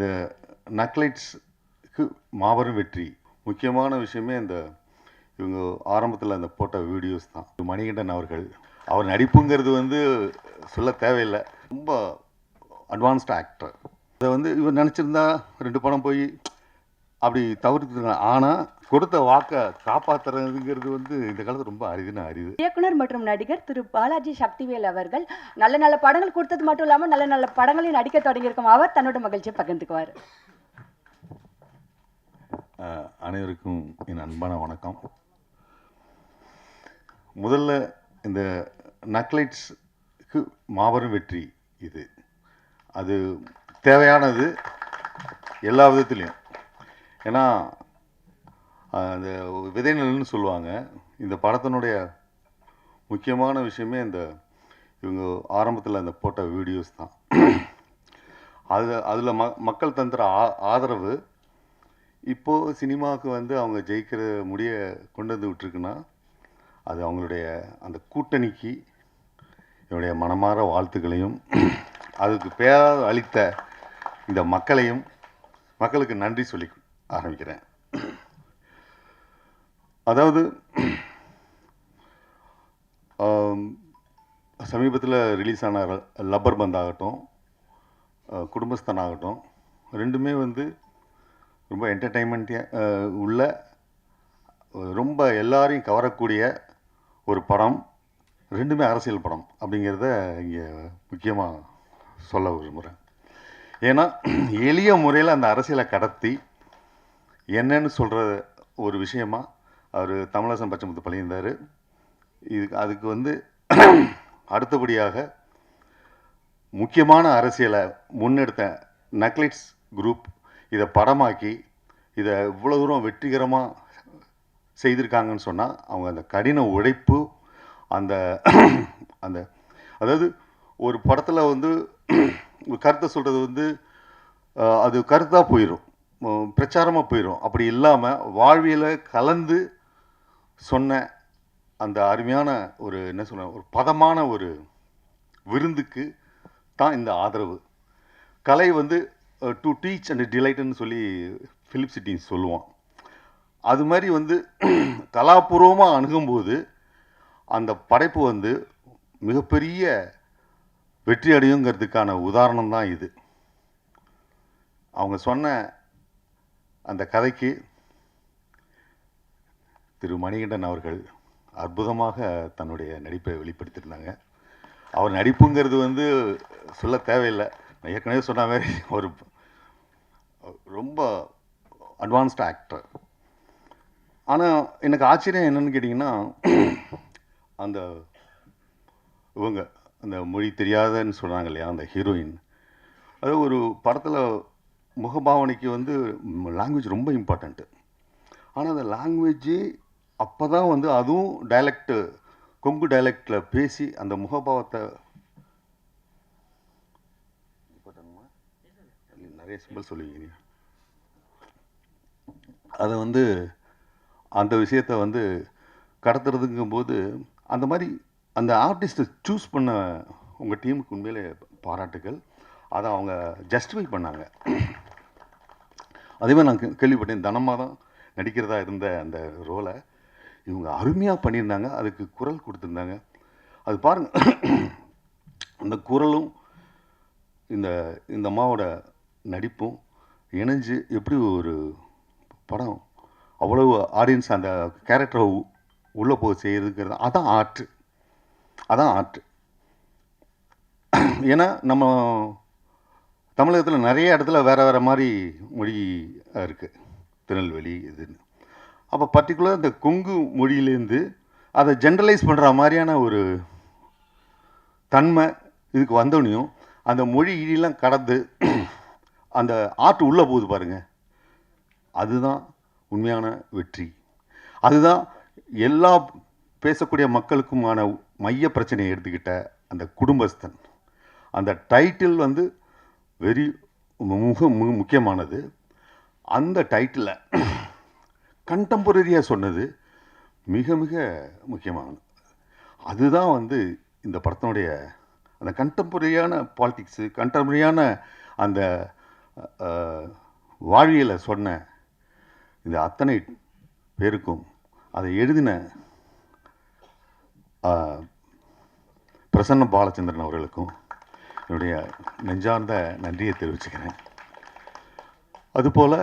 இந்த நக்லைட்ஸ்க்கு மாபெரும் வெற்றி. முக்கியமான விஷயமே இந்த இவங்க ஆரம்பத்தில் அந்த போட்ட வீடியோஸ் தான். மணிகண்டன் அவர்கள் அவர் நடிப்புங்கிறது சொல்ல தேவையில்லை. ரொம்ப அட்வான்ஸ்டு ஆக்டர். அதை இவர் நினச்சிருந்தா 2 படம் போய் அப்படி தவிர்த்துருக்காங்க. ஆனால் கொடுத்த வாக்கை காப்பாற்றுறதுங்கிறது இந்த காலத்தில் ரொம்ப அரிதுன்னு அரிது. இயக்குனர் மற்றும் நடிகர் திரு பாலாஜி சக்திவேல் அவர்கள் நல்ல நல்ல படங்கள் கொடுத்தது மட்டும் இல்லாமல் நல்ல நல்ல படங்களையும் நடிக்க தொடங்கியிருக்கும். அவர் தன்னோட மகிழ்ச்சியை பகிர்ந்துக்குவார். அனைவருக்கும் என் அன்பான வணக்கம். முதல்ல இந்த நக்லைட்ஸ்க்கு மாபெரும் வெற்றி இது. அது தேவையானது எல்லா விதத்துலேயும். ஏன்னா அந்த விதைநெல்னு சொல்லுவாங்க. இந்த படத்தினுடைய முக்கியமான விஷயமே இவங்க ஆரம்பத்தில் அந்த போட்ட வீடியோஸ் தான். அதில் மக்கள் தந்துற ஆதரவு இப்போது சினிமாவுக்கு அவங்க ஜெயிக்கிற முடிய கொண்டு வந்து விட்டுருக்குன்னா அது அவங்களுடைய அந்த கூட்டணிக்கு என்னுடைய மனமார வாழ்த்துக்களையும் அதுக்கு பேராக அளித்த இந்த மக்களுக்கு நன்றி சொல்லி ஆரம்பிக்கிறேன். அதாவது சமீபத்தில் ரிலீஸ் ஆன லப்பர் பந்த் ஆகட்டும், குடும்பஸ்தான் ஆகட்டும், ரெண்டுமே ரொம்ப என்டர்டெயின்மெண்ட்டாக உள்ள ரொம்ப எல்லாரையும் கவரக்கூடிய ஒரு படம். ரெண்டுமே அரசியல் படம் அப்படிங்கிறத இங்கே முக்கியமாக சொல்ல விரும்புகிறேன். ஏன்னா எளிய முறையில் அந்த அரசியலை கடத்தி என்னன்னு சொல்கிற ஒரு விஷயமா அவர் தமிழரசன் பச்சைமுத்து பண்ணியிருந்தார். அதுக்கு அடுத்தபடியாக முக்கியமான அரசியலை முன்னெடுத்த நக்லைட்ஸ் குரூப் இதை படமாக்கி இதை இவ்வளோ தூரம் வெற்றிகரமாக செய்திருக்காங்கன்னு சொன்னால் அவங்க அந்த கடின உழைப்பு, அந்த அந்த அதாவது ஒரு படத்தில் கருத்தை சொல்கிறது அது கருத்தாக போயிடும், பிரச்சாரமாக போயிடும். அப்படி இல்லாமல் வாழ்வியலை கலந்து சொன்ன அந்த அருமையான ஒரு என்ன சொல்ல ஒரு பதமான ஒரு விருந்துக்கு தான் இந்த ஆதரவு. கலை டு டீச் அண்ட் டிலைட்னு சொல்லி ஃபிலிப் சிட்டின் சொல்லுவான். அது மாதிரி கலாபூர்வமாக அணுகும்போது அந்த படைப்பு மிகப்பெரிய வெற்றி அடையுங்கிறதுக்கான உதாரணம் தான் இது. அவங்க சொன்ன அந்த கதைக்கு திரு மணிகண்டன் அவர்கள் அற்புதமாக தன்னுடைய நடிப்பை வெளிப்படுத்தியிருந்தாங்க. அவர் நடிப்புங்கிறது சொல்ல தேவையில்லை. நான் ஏற்கனவே சொன்ன மாதிரி ஒரு ரொம்ப அட்வான்ஸ்டு ஆக்டர். ஆனால் எனக்கு ஆச்சரியம் என்னென்னு கேட்டிங்கன்னா, அந்த இவங்க அந்த மொழி தெரியாதன்னு சொன்னாங்க இல்லையா, அந்த ஹீரோயின், அது ஒரு படத்தில் முகபாவனைக்கு லாங்குவேஜ் ரொம்ப இம்பார்ட்டண்ட்டு. ஆனால் அந்த லாங்குவேஜ் அப்போ தான் அதுவும் டைலக்டு, கொங்கு டைலக்டில் பேசி அந்த முகபாவத்தை நிறைய சிம்பிள் சொல்லுவீங்க. அதை அந்த விஷயத்தை கடத்துறதுங்கும்போது அந்த மாதிரி அந்த ஆர்டிஸ்ட்டை சூஸ் பண்ண உங்கள் டீமுக்கு உண்மையிலே பாராட்டுகள். அதை அவங்க ஜஸ்டிஃபை பண்ணாங்க. அதேமாதிரி நான் கேள்விப்பட்டேன், தனமாக தான் நடிக்கிறதா இருந்த அந்த ரோலை இவங்க அருமையாக பண்ணியிருந்தாங்க. அதுக்கு குரல் கொடுத்துருந்தாங்க. அது பாருங்கள், அந்த குரலும் இந்த அம்மாவோட நடிப்பும் இணைஞ்சு எப்படி ஒரு படம் அவ்வளவு ஆடியன்ஸ் அந்த கேரக்டரை உள்ளே போய் செய்கிறதுங்கிறது அதான் ஆர்ட். ஏன்னா நம்ம தமிழகத்தில் நிறைய இடத்துல வேறு மாதிரி மொழி இருக்குது, திருநெல்வேலி இதுன்னு. அப்போ பர்டிகுலர் இந்த கொங்கு மொழியிலேருந்து அதை ஜென்ரலைஸ் பண்ணுற மாதிரியான ஒரு தன்மை இதுக்கு வந்தோடனையும் அந்த மொழி இடியெல்லாம் கடந்து அந்த ஆர்ட் உள்ளே போகுது பாருங்கள், அதுதான் உண்மையான வெற்றி. அதுதான் எல்லா பேசக்கூடிய மக்களுக்குமான மைய பிரச்சனையை எடுத்துக்கிட்ட அந்த குடும்பஸ்தன். அந்த டைட்டில் வெரி முக்கியமானது. அந்த டைட்டிலை கண்டெம்பரரியாக சொன்னது மிக மிக முக்கியமானது. அதுதான் இந்த படத்தினுடைய அந்த கண்டெம்பரரியான பாலிடிக்ஸு, கண்டெம்பரரியான அந்த வாழ்வியலை சொன்ன இந்த அத்தனை பேருக்கும் அதை எழுதின பிரசன்ன பாலச்சந்திரன் அவர்களுக்கும் என்னுடைய நெஞ்சார்ந்த நன்றியை தெரிவிச்சுக்கிறேன். அதுபோல்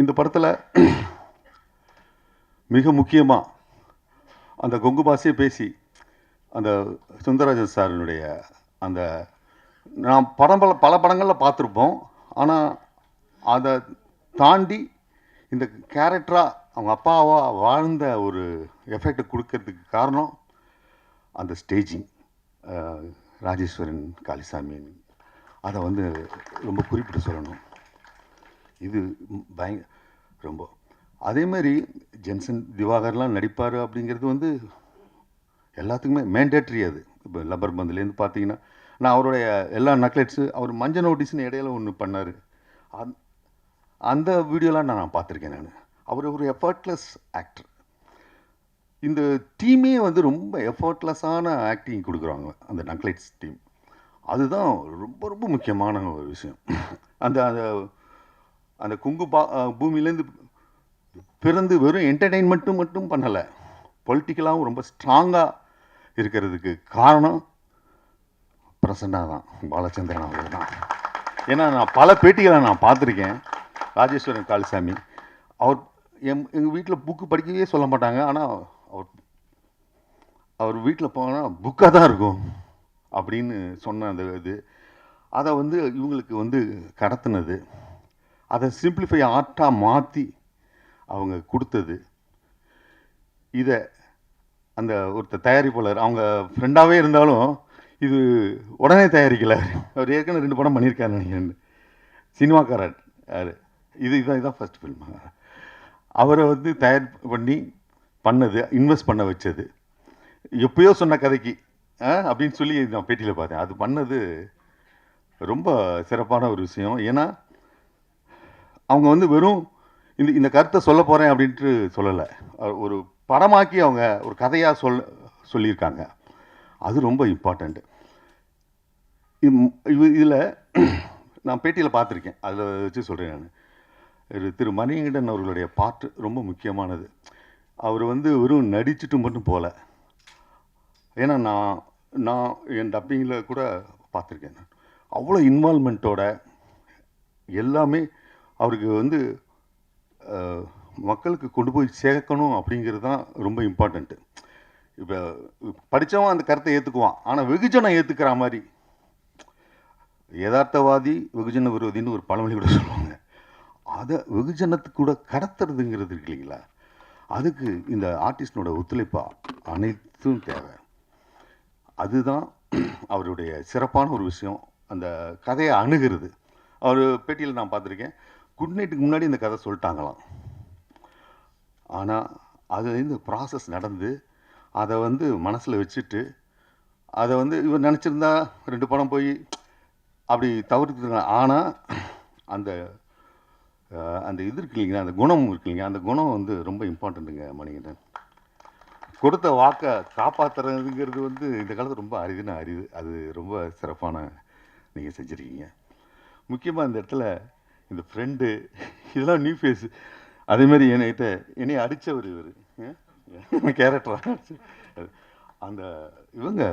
இந்த படத்தில் மிக முக்கியமாக அந்த கொங்கு பாஷையை பேசி அந்த சுந்தரராஜன் சாரினுடைய அந்த நான் பல படங்களில் பார்த்துருப்போம். ஆனால் அதை தாண்டி இந்த கேரக்டராக அவங்க அப்பாவாக வாழ்ந்த ஒரு எஃபெக்டை கொடுக்கறதுக்கு காரணம் அந்த ஸ்டேஜிங். ராஜேஸ்வரன் காளிசாமி அதை வந்து ரொம்ப குறிப்பிட்டு சொல்லணும். இது ரொம்ப அதேமாதிரி ஜென்சன் திவாகர்லாம் நடிப்பார் அப்படிங்கிறது வந்து எல்லாத்துக்குமே மேண்டேட்ரி. அது இப்போ லப்பர் பந்துலேருந்து பார்த்தீங்கன்னா நான் அவருடைய எல்லா நக்லெட்ஸு அவர் மஞ்சள் நோட்டீஸ்னு இடையில ஒன்று பண்ணார். அந்த வீடியோலாம் நான் பார்த்துருக்கேன். அவர் ஒரு எஃபர்ட்லெஸ் ஆக்டர். இந்த டீமே வந்து ரொம்ப எஃபர்ட்லெஸ்ஸான ஆக்டிங் கொடுக்குறாங்க அந்த நக்லைட்ஸ் டீம். அதுதான் ரொம்ப ரொம்ப முக்கியமான ஒரு விஷயம். அந்த அந்த அந்த குங்கு பூமியிலேருந்து பிறந்து வெறும் என்டர்டெயின்மெண்ட்டும் மட்டும் பண்ணலை, பொலிட்டிக்கலாகவும் ரொம்ப ஸ்ட்ராங்காக இருக்கிறதுக்கு காரணம் பிரசன்னா தான், பாலச்சந்திரன் அவர்கள் தான். ஏன்னா நான் பல பேட்டிகளை நான் பார்த்துருக்கேன். ராஜேஸ்வரன் காளிசாமி அவர் எங்கள் வீட்டில் புக்கு படிக்கவே சொல்ல மாட்டாங்க. ஆனால் அவர் வீட்டில் போனால் புக்காக தான் இருக்கும் அப்படின்னு சொன்ன அந்த இது அதை வந்து இவங்களுக்கு வந்து கடத்தினது, அதை சிம்பிளிஃபை ஆர்ட்டாக மாற்றி அவங்க கொடுத்தது. இதை அந்த ஒருத்தர் தயாரிப்பாளர் அவங்க ஃப்ரெண்டாகவே இருந்தாலும் இது உடனே தயாரிக்கலை. அவர் ஏற்கனவே 2 படம் பண்ணியிருக்காரு நினைக்கிறேன். சினிமாக்காரர் யார் இதுதான் ஃபர்ஸ்ட் ஃபில்ம். அவரை வந்து தயார் பண்ணி பண்ணது, இன்வெஸ்ட் பண்ண வச்சது, எப்பயோ சொன்ன கதைக்கு அப்படின்னு சொல்லி நான் பேட்டியில் பார்த்தேன். அது பண்ணது ரொம்ப சிறப்பான ஒரு விஷயம். ஏன்னா அவங்க வந்து வெறும் இந்த கருத்தை சொல்ல போகிறேன் அப்படின்ட்டு சொல்லலை, ஒரு படமாக்கி அவங்க ஒரு கதையாக சொல்லியிருக்காங்க. அது ரொம்ப இம்பார்ட்டண்ட்டு. இதில் நான் பேட்டியில் பார்த்துருக்கேன், அதில் வச்சு சொல்கிறேன் நான். திரு மணிகண்டன் அவர்களுடைய பாட்டு ரொம்ப முக்கியமானது. அவர் வந்து வெறும் நடிச்சுட்டு மட்டும் போகல. ஏன்னா நான் என் டப்பிங்கில் கூட பார்த்துருக்கேன். அவ்வளோ இன்வால்மெண்ட்டோட எல்லாமே அவருக்கு வந்து மக்களுக்கு கொண்டு போய் சேர்க்கணும் அப்படிங்கிறது தான் ரொம்ப இம்பார்ட்டண்ட்டு. இப்போ படித்தவன் அந்த கருத்தை ஏற்றுக்குவான், ஆனால் வெகுஜனம் ஏற்றுக்கிற மாதிரி. யதார்த்தவாதி வெகுஜன விரோதின்னு ஒரு பழமொழி கூட சொல்லுவாங்க. அதை வெகுஜனத்துக்கு கூட கடத்துறதுங்கிறது இருக்கு இல்லைங்களா, அதுக்கு இந்த ஆர்டிஸ்டனோட ஒத்துழைப்பா அனைத்தும் தேவை. அதுதான் அவருடைய சிறப்பான ஒரு விஷயம், அந்த கதையை அணுகிறது. அவர் பேட்டியில் நான் பார்த்துருக்கேன், குட் நைட்டுக்கு முன்னாடி இந்த கதை சொல்லிட்டாங்களாம். ஆனால் அது இந்த ப்ராசஸ் நடந்து அதை வந்து மனசில் வச்சுட்டு அதை வந்து இவர் நினச்சிருந்தா 2 படம் போய் அப்படி தவிர்த்துருங்க. ஆனால் அந்த அந்த இது இருக்கு இல்லைங்களா, அந்த குணம் இருக்கு இல்லைங்க, அந்த குணம் வந்து ரொம்ப இம்பார்ட்டண்ட்டுங்க. மணிகண்டன் கொடுத்த வாக்கை காப்பாற்றுறதுங்கிறது வந்து இந்த காலத்தில் ரொம்ப அரிதுன்னு அரிது. அது ரொம்ப சிறப்பான நீங்கள் செஞ்சுருக்கீங்க. முக்கியமாக இந்த இடத்துல இந்த ஃப்ரெண்டு இதெல்லாம் நியூ ஃபேஸு. அதேமாதிரி என்னை அடித்தவர் இவர் கேரக்டராக அந்த இவங்க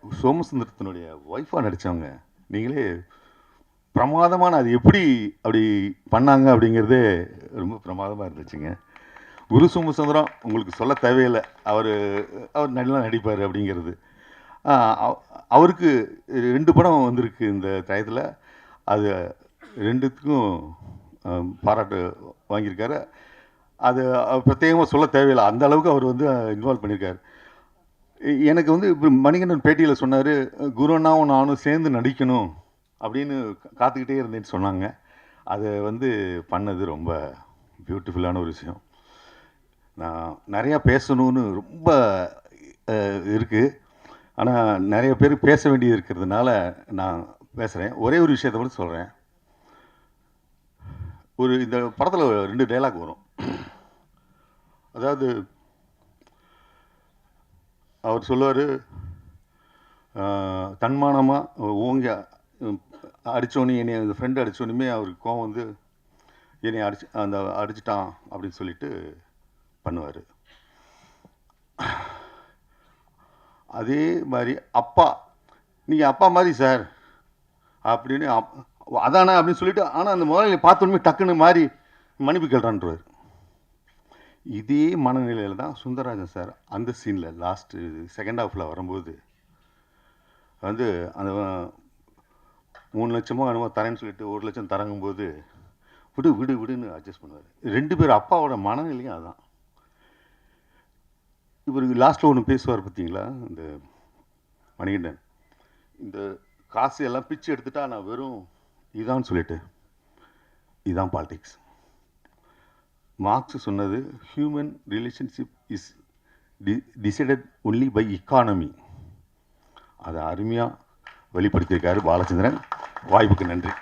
சோமசுந்தரத்தினுடைய ஒய்ஃபாக நடித்தவங்க. நீங்களே பிரமாதமான அது எப்படி அப்படி பண்ணாங்க அப்படிங்கிறதே ரொம்ப பிரமாதமாக இருந்துச்சுங்க. குரு சோமசுந்தரம் உங்களுக்கு சொல்ல தேவையில்லை, அவர் நல்லா நடிப்பார் அப்படிங்கிறது. அவருக்கு 2 படம் வந்திருக்கு இந்த டயத்தில். அது 2த்துக்கும் பாராட்டு வாங்கியிருக்காரு. அது பிரத்யேகமாக சொல்ல தேவையில்லை, அந்த அளவுக்கு அவர் வந்து இன்வால்வ் பண்ணியிருக்காரு. எனக்கு வந்து இப்போ மணிகண்டன் பேட்டியில் சொன்னார், குருண்ணாவும் நானும் சேர்ந்து நடிக்கணும் அப்படின்னு காத்துக்கிட்டே இருந்தேன்னு சொன்னாங்க. அதை வந்து பண்ணது ரொம்ப பியூட்டிஃபுல்லான ஒரு விஷயம். நான் நிறையா பேசணும்னு ரொம்ப இருக்குது, ஆனால் நிறைய பேர் பேச வேண்டியது இருக்கிறதுனால நான் பேசுகிறேன். ஒரே ஒரு விஷயத்தை மட்டும் சொல்கிறேன். இந்த படத்தில் 2 டைலாக் வரும். அதாவது அவர் சொல்லுவார், தன்மானமாக ஓங்க அடித்தோன்னே என்னை அந்த ஃப்ரெண்டு அடித்தோன்னுமே அவருக்கு கோவம் வந்து என்னை அடிச்சிட்டான் அப்படின்னு சொல்லிட்டு பண்ணுவார். அதே மாதிரி அப்பா, நீங்கள் அப்பா மாதிரி சார் அப்படின்னு அதானே அப்படின்னு சொல்லிட்டு, ஆனால் அந்த முதலாளி பார்த்தோன்னே டக்குன்னு மாதிரி மன்னிப்பு கேள்றான்றார். இதே மனநிலையில் தான் சுந்தரராஜன் சார் அந்த சீனில் லாஸ்ட்டு செகண்ட் ஹாஃபில் வரும்போது வந்து அந்த 3 லட்சமோ என்னமோ தரேன்னு சொல்லிட்டு 1 லட்சம் தரங்கும்போது விடுன்னு அட்ஜஸ்ட் பண்ணுவார். 2 பேர் அப்பாவோட மனநிலையும் அதுதான். இவருக்கு லாஸ்ட்டில் ஒன்று பேசுவார் பார்த்தீங்களா, இந்த மணிகண்டன், இந்த காசு எல்லாம் பிச்சு எடுத்துட்டா நான் வெறும் இதான்னு சொல்லிட்டு, இதுதான் பாலிடிக்ஸ். மார்க்ஸ் சொன்னது human relationship is decided only by economy. அதை அருமையாக வெளிப்படுத்தியிருக்காரு பாலச்சந்திரன். வாய்ப்புக்கு நன்றி.